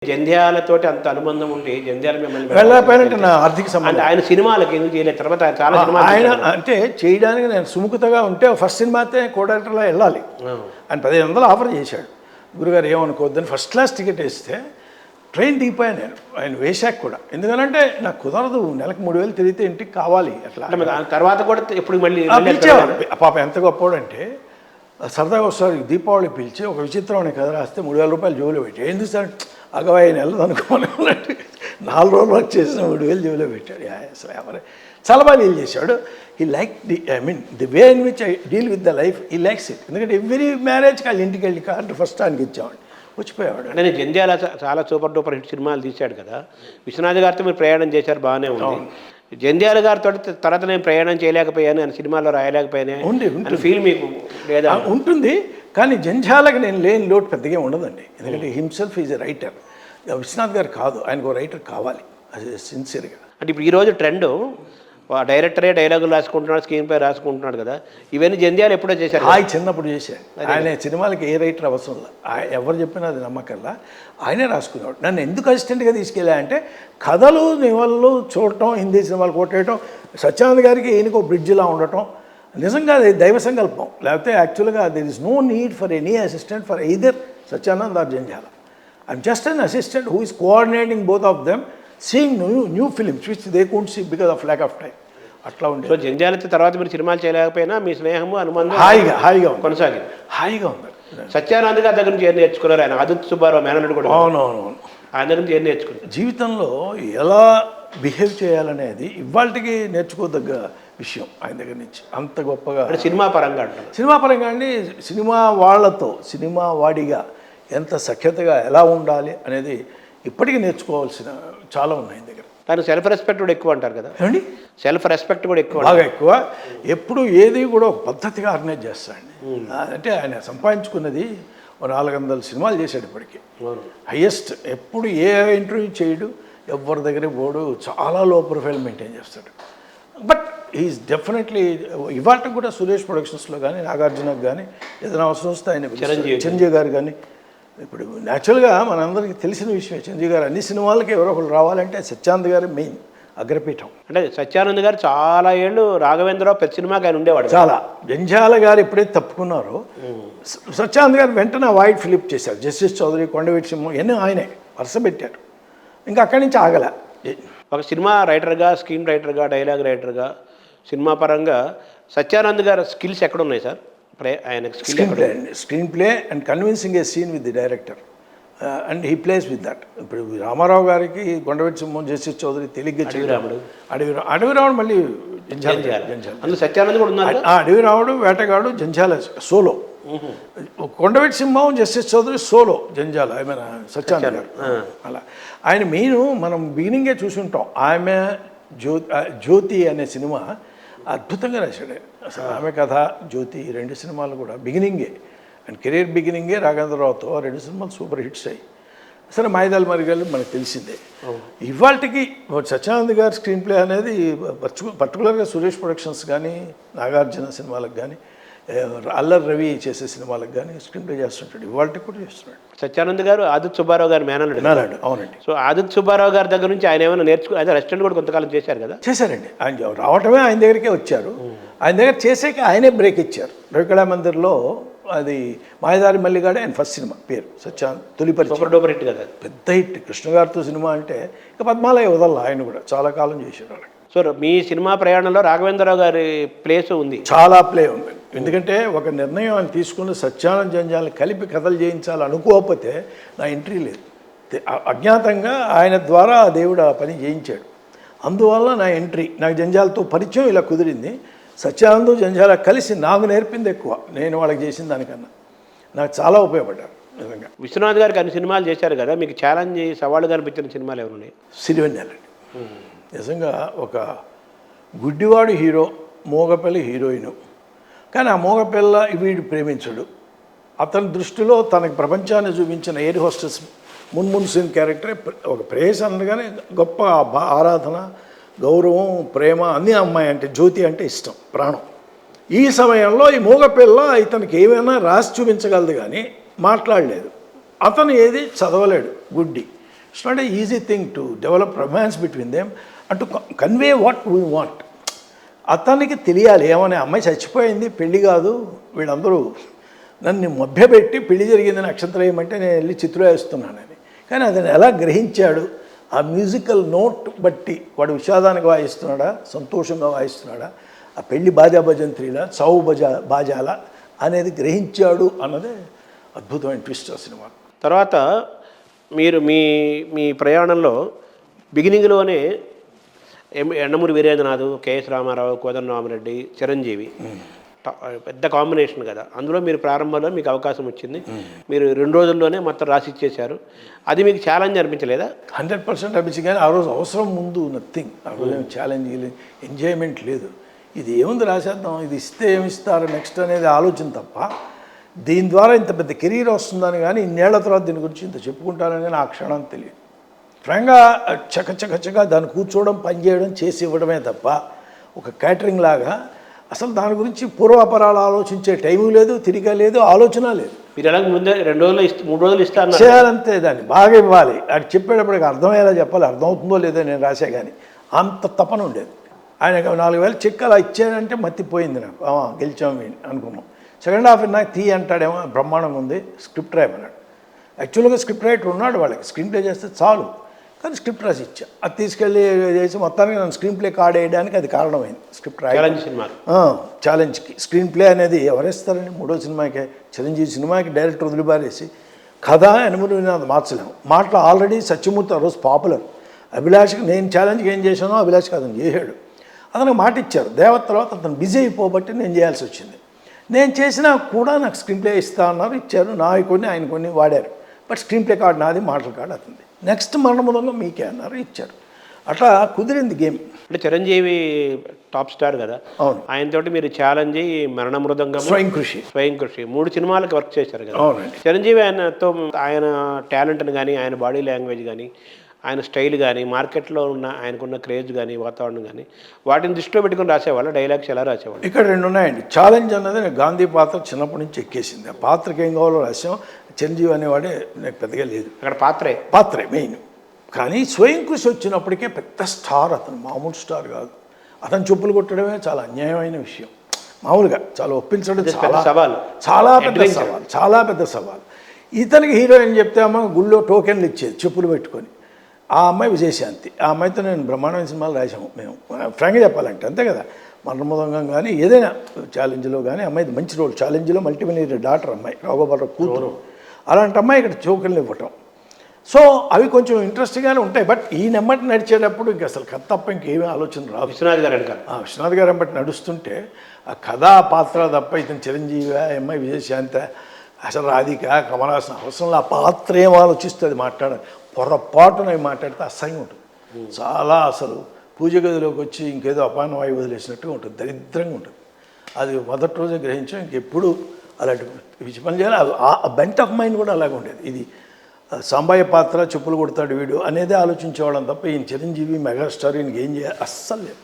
జంధ్యాలతోటి అంత అనుబంధం ఉంటే జంధ్యాల మిమ్మల్ని వెళ్ళకపోయినట్టు నా ఆర్థిక సంబంధం. ఆయన సినిమాలకి ఎందుకు చేయలేదు? తర్వాత చాలా సినిమాలు ఆయన అంటే చేయడానికి నేను సుముఖతగా ఉంటే ఫస్ట్ సినిమా అయితే కోడక్టర్లో వెళ్ళాలి. ఆయన 1500 ఆఫర్ చేశాడు. గురుగారు ఏమనుకోవద్దని ఫస్ట్ క్లాస్ టికెట్ వేస్తే ట్రైన్ దిగిపోయాను నేను. ఆయన వేశాక కూడా ఎందుకనంటే నాకు కుదరదు, నెలకు 3000 తిరిగితే ఇంటికి కావాలి. అట్లా తర్వాత కూడా ఎప్పుడు మళ్ళీ పిలిచేవాడు. పాప ఎంత గొప్పవాడంటే సరదాగా ఒకసారి దీపావళి పిలిచి ఒక విచిత్రమైన కథ రాస్తే 3000 రూపాయలు జోబులో పెట్టి ఎందుకు సార్ అగవా ఆయన వెళ్ళదు అనుకోవాలంటే 4 రోజులు వర్క్ చేసిన 3000 జోబులో పెట్టాడు. అసలు ఎవరే చాలా బాగా డీల్ చేశాడు. He like the way in which I deal with the life he likes it. ఎందుకంటే ఎవ్రీ మ్యారేజ్కి వాళ్ళ ఇంటికి వెళ్ళి కార్డు ఫస్ట్ ఆయనకి ఇచ్చామండి, వచ్చిపోయాడు. అంటే నేను జంధ్యాల చాలా సూపర్ డూపర్ హిట్ సినిమాలు తీశాడు కదా. విశ్వనాథ్ గారితో మీరు ప్రయాణం చేశారు, బాగానే ఉంది. జంధ్యాల గారితో తర్వాత నేను ప్రయాణం చేయలేకపోయాను, ఆయన సినిమాలో రాయలేకపోయాను ఉంది ఫీల్ మీకు లేదా? ఉంటుంది, కానీ జంధ్యాలకు నేను లేని లోటు పెద్దగా ఉండదండి. ఎందుకంటే himself is a writer. Vishwanath గారు కాదు, ఆయనకు ఒక రైటర్ కావాలి, అది సిన్సియర్గా. అంటే ఇప్పుడు ఈరోజు ట్రెండ్ డైరెక్టరే డైలాగులు రాసుకుంటున్నాడు, స్క్రీన్ పై రాసుకుంటున్నాడు కదా. ఇవన్నీ జంధ్యాలు ఎప్పుడో చేశారు? ఆయన చిన్నప్పుడు చేశాడు. ఆయన సినిమాలకి ఏ రైటర్ అవసరం లేదు, ఎవరు చెప్పినా అది నమ్మకల్లా ఆయనే రాసుకున్నాడు. నన్ను ఎందుకు అసిస్టెంట్గా తీసుకెళ్ళా అంటే కథలు నివళ్ళు చూడటం, హిందీ సినిమాలు కొట్టేయటం, సత్యానంద్ గారికి ఈయనకు బ్రిడ్జ్లా ఉండటం నిజంగా అది దైవ సంకల్పం. లేకపోతే యాక్చువల్గా there is no need for any assistant for either Satyanand or Jandhyala. I'm just an assistant who is coordinating both of them, seeing new films which they could see because of lack of time. అట్లా ఉండే. So జంధ్యాలతో తర్వాత మీరు సినిమాలు చేయలేకపోయినా మీ స్నేహము అనుబంధం హాయిగా కొనసాగింది. హాయిగా ఉంది. సత్యానంద్ గారి దగ్గర నుంచి ఏం నేర్చుకున్నారు? ఆయన ఆదిత్య సుబ్బారావు మేనల్లుడు కూడా. అవునవును. ఆయన దగ్గర నుంచి ఏం నేర్చుకున్నారు? జీవితంలో ఎలా బిహేవ్ చేయాలనేది ఇవాళకి నేర్చుకోదగ్గ విషయం ఆయన దగ్గర నుంచి. అంత గొప్పగా సినిమా పరంగా అంటారు. సినిమా పరంగా అండి, సినిమా వాళ్ళతో సినిమా వాడిగా ఎంత సఖ్యతగా ఎలా ఉండాలి అనేది ఇప్పటికీ నేర్చుకోవాల్సిన చాలా ఉన్నాయి దగ్గర. తను సెల్ఫ్ రెస్పెక్ట్ కూడా ఎక్కువ అంటారు కదా. ఏమండి? సెల్ఫ్ రెస్పెక్ట్ కూడా ఎక్కువ, బాగా ఎక్కువ. ఎప్పుడు ఏది కూడా ఒక పద్ధతిగా ఆర్గనైజ్ చేస్తాడండి. అంటే ఆయన సంపాదించుకున్నది 400 సినిమాలు చేశాడు ఇప్పటికీ, హయ్యెస్ట్. ఎప్పుడు ఏ ఇంటర్వ్యూ చేయడు, ఎవరి దగ్గర పోడు, చాలా లో ప్రొఫైల్ మెయింటైన్ చేస్తాడు. బట్ ఈజ్ డెఫినెట్లీ ఇవాళ కూడా సురేష్ ప్రొడక్షన్స్లో కానీ నాగార్జునకు కానీ ఏదైనా అవసరం వస్తే ఆయన చిరంజీవి గారు కానీ. ఇప్పుడు న్యాచురల్గా మనందరికీ తెలిసిన విషయమే, చిరంజీవి గారు అన్ని సినిమాలకి ఎవరో ఒకరు రావాలంటే సత్యానంద్ గారు మెయిన్ అగ్రపీఠం. అంటే సత్యానంద్ గారు చాలా ఏళ్ళు రాఘవేంద్రరావు ప్రతి సినిమాకి ఆయన ఉండేవాడు. చాలా. జంధ్యాల గారు ఎప్పుడైతే తప్పుకున్నారో సత్యానంద్ గారు వెంటనే వైడ్ ఫిలిప్ చేశారు. జస్టిస్ చౌదరి, కొండవీటి సింహం ఎన్నో ఆయనే వరుస పెట్టారు. ఇంకా అక్కడి నుంచి ఆగల. ఒక సినిమా రైటర్గా, స్క్రీన్ రైటర్గా, డైలాగ్ రైటర్గా, సినిమా పరంగా సత్యానంద్ గారు స్కిల్స్ ఎక్కడ ఉన్నాయి సార్? ఆయన screen play and convincing a scene with the director and he plays with that. ఇప్పుడు రామారావు గారికి కొండవీటి సింహం, జస్టిస్ చౌదరి తెలుగు, అడవిరాముడు మళ్ళీ జంధ్యాల, సత్యానంద్ కూడా ఉన్నారు. అడవిరాముడు, వేటగాడు, జంధ్యాల సోలో. కొండవీటి సింహం, జస్టిస్ చౌదరి సోలో, జంధ్యాల ఆమె సత్యానంద్ గారు. అలా ఆయన మెయిన్ మనం బిగినింగే చూసుంటాం. ఆమె జ్యోతి అనే సినిమా అద్భుతంగా రాశాడు అసలు. ఆమె కథ, జ్యోతి, 2 సినిమాలు కూడా బిగినింగే, అండ్ కెరీర్ బిగినింగే రాఘవేంద్రరావుతో 2 సినిమాలు సూపర్ హిట్స్ అయ్యి. సరే మాయిదాలు మరిగాలు మనకు తెలిసిందే. ఇవాళకి సత్యానంద్ గారి స్క్రీన్ ప్లే అనేది పర్టికులర్గా సురేష్ ప్రొడక్షన్స్ కానీ, నాగార్జున సినిమాలకు కానీ, అల్లరి రవి చేసే సినిమాలకు కానీ స్క్రీన్ ప్లే చేస్తుంటాడు. ఇవాళకి కూడా చేస్తున్నాడు. సత్యానంద్ గారు ఆదిత్య సుబ్బారావు గారు మేనల్లుడు. అవునండి. సో ఆదిత్య సుబ్బారావు గారి దగ్గర నుంచి ఆయన ఏమైనా అదే రెస్టారెంట్ కూడా కొంతకాలం చేశారు కదా. చేశారండి. ఆయన రావటమే ఆయన దగ్గరికే వచ్చారు. ఆయన దగ్గర చేసాక ఆయనే బ్రేక్ ఇచ్చారు. రవికళా మందిర్లో అది మాయదారి మల్లిగాడే ఆయన ఫస్ట్ సినిమా పేరు. సత్యానంద్ తొలిపరి సూపర్ డూపర్ హిట్ కదా, పెద్ద హిట్. కృష్ణ గారితో సినిమా అంటే ఇక పద్మాలయ వదల ఆయన కూడా చాలా కాలం చేశారు వాళ్ళకి. సో మీ సినిమా ప్రయాణంలో రాఘవేంద్రరావు గారి ప్లేస్ ఉంది, చాలా ప్లే ఉంది. ఎందుకంటే ఒక నిర్ణయం ఆయన తీసుకుని సత్యానంద్ జంధ్యాలను కలిపి కథలు చేయించాలి అనుకోకపోతే నా ఎంట్రీ లేదు. అజ్ఞాతంగా ఆయన ద్వారా దేవుడు ఆ పని చేయించాడు. అందువల్ల నా ఎంట్రీ, నాకు జంధ్యాలతో పరిచయం ఇలా కుదిరింది. సత్యానంద్, జంధ్యాల కలిసి నాకు నేర్పింది ఎక్కువ, నేను వాళ్ళకి చేసిన దానికన్నా. నాకు చాలా ఉపయోగపడ్డారు నిజంగా. విశ్వనాథ్ గారికి అన్ని సినిమాలు చేశారు కదా, మీకు ఛాలెంజ్ సవాళ్ళుగా అనిపించిన సినిమాలు ఎవరున్నాయి? సిరివెన్నెలండి. నిజంగా ఒక గుడ్డివాడు హీరో, మోగపిల్ల హీరోయిను. కానీ ఆ మోగపిల్ల వీడు ప్రేమించడు. అతని దృష్టిలో తనకి ప్రపంచాన్ని చూపించిన ఎయిర్ హోస్టెస్ మున్మున్ సింగ్ క్యారెక్టరే ఒక ప్రేయస్ అనగానే గొప్ప ఆరాధన, గౌరవం, ప్రేమ అన్నీ అమ్మాయి అంటే, జ్యోతి అంటే ఇష్టం, ప్రాణం. ఈ సమయంలో ఈ మోగపిల్ల ఇతనికి ఏమైనా రాసి చూపించగలదు కానీ మాట్లాడలేదు. అతను ఏది చదవలేడు, గుడ్డి. It's not a easy thing to develop romance between them and to convey what we want. అతనికి తెలియాలి ఏమని, అమ్మాయి చచ్చిపోయింది, పెళ్లి కాదు, వీళ్ళందరూ నన్ను మభ్యపెట్టి పెళ్లి జరిగిందని అక్షంతలు వేయమంటే నేను వెళ్ళి చిత్రం వేస్తున్నానని. కానీ అతను ఎలా గ్రహించాడు, ఆ మ్యూజికల్ నోట్ బట్టి వాడు విషాదానికి వాయిస్తున్నాడా, సంతోషంగా వాయిస్తున్నాడా, ఆ పెళ్లి బాజా భజంత్రిలా చావు బాజాల అనేది గ్రహించాడు అన్నదే అద్భుతమైన ట్విస్ట్ ఆ సినిమా. తర్వాత మీరు మీ మీ ప్రయాణంలో బిగినింగ్లోనే ఎండమూరి వీరేంద్రనాథ్, కేఎస్ రామారావు, కోదండరామిరెడ్డి, చిరంజీవి పెద్ద కాంబినేషన్ కదా. అందులో మీరు ప్రారంభంలో మీకు అవకాశం వచ్చింది, మీరు 2 రోజుల్లోనే మొత్తం రాసి ఇచ్చేశారు. అది మీకు ఛాలెంజ్ అనిపించలేదా? 100% అనిపించింది. కానీ ఆ రోజు అవసరం ముందు నథింగ్. ఆ రోజు ఏమి ఛాలెంజ్ ఎంజాయ్మెంట్ లేదు. ఇది ఏముంది రాసేద్దాం, ఇది ఇస్తే ఏమిస్తారు నెక్స్ట్ అనేది ఆలోచన తప్ప దీని ద్వారా ఇంత పెద్ద కెరీర్ వస్తుందని కానీ ఇన్నేళ్ల తర్వాత దీని గురించి ఇంత చెప్పుకుంటానని కానీ ఆ క్షణం తెలియదు. ఫ్రాంక్గా చకచకచగా దాన్ని కూర్చోవడం, పనిచేయడం, చేసి ఇవ్వడమే తప్ప ఒక క్యాటరింగ్ లాగా అసలు దాని గురించి పూర్వాపరాలు ఆలోచించే టైము లేదు, తిరిగా లేదు, ఆలోచన లేదు. మీరు ఎలా ముందే 2 రోజులు 3 రోజులు ఇస్తాను చేయాలంతే, దాన్ని బాగా ఇవ్వాలి. అది చెప్పేటప్పటికి అర్థమయ్యేలా చెప్పాలి. అర్థమవుతుందో లేదో నేను రాసే కానీ అంత తపన ఉండేది. ఆయన 4,000 చెక్ అలా ఇచ్చాడంటే మత్తిపోయింది నాకు. గెలిచాము అనుకున్నాం. సెకండ్ హాఫ్ నాకు తీ అంటాడేమో, బ్రహ్మాండంగా ఉంది, స్క్రిప్ట్ రాయమన్నాడు. యాక్చువల్గా స్క్రిప్ట్ రైటర్ ఉన్నాడు, వాళ్ళకి స్క్రీన్ ప్లే చేస్తే చాలు, కానీ స్క్రిప్ట్ రాసి ఇచ్చా. అది తీసుకెళ్ళి చేసి మొత్తానికి నన్ను స్క్రీన్ ప్లే కార్డ్ వేయడానికి అది కారణమైంది. స్క్రిప్ట్ రాయడం ఛాలెంజ్కి స్క్రీన్ ప్లే అనేది ఎవరేస్తారండి? 3వ సినిమాకే, చిరంజీవి సినిమాకి డైరెక్టర్ వదిలిపారేసి కథ ఎనుమూరి వీరేంద్రనాథ్ మార్చలేము. మాటలు ఆల్రెడీ సత్యమూర్తి ఆ రోజు పాపులర్. అభిలాష్కి నేను ఛాలెంజ్కి ఏం చేశానో అభిలాష్కి అతను చేశాడు. అతనికి మాట ఇచ్చారు. దేవత తర్వాత అతను బిజీ అయిపోబట్టి నేను చేయాల్సి వచ్చింది. నేను చేసినా కూడా నాకు స్క్రీన్ ప్లే ఇస్తా అన్నారు, ఇచ్చారు. నావి కొన్ని ఆయన కొన్ని వాడారు. బట్ స్క్రీన్ ప్లే కార్డు నాది, మాటల కార్డు అతనిది. నెక్స్ట్ మరణముదంగా మీకే అన్నారు, ఇచ్చారు. అట్లా కుదిరింది గేమ్. అంటే చిరంజీవి టాప్ స్టార్ కదా, అవును. ఆయనతోటి మీరు ఛాలెంజ్, మరణ మృదంగం, స్వయం కృషి 3 సినిమాలకి వర్క్ చేశారు కదా. అవునండి. చిరంజీవి ఆయన టాలెంట్ని కానీ, ఆయన బాడీ లాంగ్వేజ్ కానీ, ఆయన స్టైల్ కానీ, మార్కెట్లో ఉన్న ఆయనకున్న క్రేజ్ కానీ, వాతావరణం కానీ, వాటిని దృష్టిలో పెట్టుకుని రాసేవాళ్ళు. డైలాగ్స్ ఎలా రాసేవాళ్ళు? ఇక్కడ 2 ఉన్నాయండి. ఛాలెంజ్ అన్నది నేను గాంధీ పాత్ర చిన్నప్పటి నుంచి ఎక్కేసింది. ఆ పాత్రకి ఏం కావాలో రాసాం. చిరంజీవి అనేవాడే నాకు పెద్దగా లేదు. అక్కడ పాత్రే మెయిన్. కానీ స్వయం కృషి వచ్చినప్పటికే పెద్ద స్టార్, అతను మామూలు స్టార్ కాదు. అతను చెప్పులు కొట్టడమే చాలా అన్యాయమైన విషయం. మామూలుగా చాలా ఒప్పించడం చాలా పెద్ద సవాల్. ఇతనికి హీరోయిన్ చెప్తే అమ్మ గుళ్ళో టోకెన్లు ఇచ్చేది చెప్పులు పెట్టుకొని. ఆ అమ్మాయి విజయశాంతి. ఆ అమ్మాయితో నేను బ్రహ్మాండమైన సినిమాలు రాసాము మేము. ఫ్రాంక్గా చెప్పాలంటే అంతే కదా. మరణమృదంగం కానీ ఏదైనా ఛాలెంజ్లో కానీ అమ్మాయిది మంచి రోల్. ఛాలెంజ్లో మల్టీమిలియనర్ డాటర్ అమ్మాయి, రాఘోపాలరావు కూతురు. అలాంటి అమ్మాయి ఇక్కడ చౌకల్ని ఇవ్వటం. సో అవి కొంచెం ఇంట్రెస్టింగ్గానే ఉంటాయి. బట్ ఈ నెమ్మటి నడిచేటప్పుడు ఇంక అసలు కథ తప్ప ఇంకేమీ ఆలోచన రాదు. విశ్వనాథ్ గారు బట్టి నడుస్తుంటే ఆ కథా పాత్ర తప్ప ఇతను చిరంజీవి, అమ్మాయి విజయశాంత, అసలు రాధిక, కమలాసన అవసరంలో ఆ పాత్ర ఏం ఆలోచిస్తుంది మాట్లాడాలి. పొరపాటున మాట్లాడితే అసహ్యం ఉంటుంది. చాలా అసలు పూజ గదిలోకి వచ్చి ఇంకేదో అపాన వాయువు వదిలేసినట్టుగా ఉంటుంది, దరిద్రంగా ఉంటుంది. అది మొదటి రోజే గ్రహించాం. ఇంకెప్పుడు అలాంటి పిచ్చి పని చేయాలి. ఆ బెంట్ ఆఫ్ మైండ్ కూడా అలాగే ఉండేది. ఇది సాంబయ్య పాత్ర చెప్పులు కొడతాడు వీడు అనేది ఆలోచించేవాళ్ళం తప్ప ఈయన చిరంజీవి మెగాస్టార్ ఈయనకి ఏం చేయాలి అస్సలు లేదు.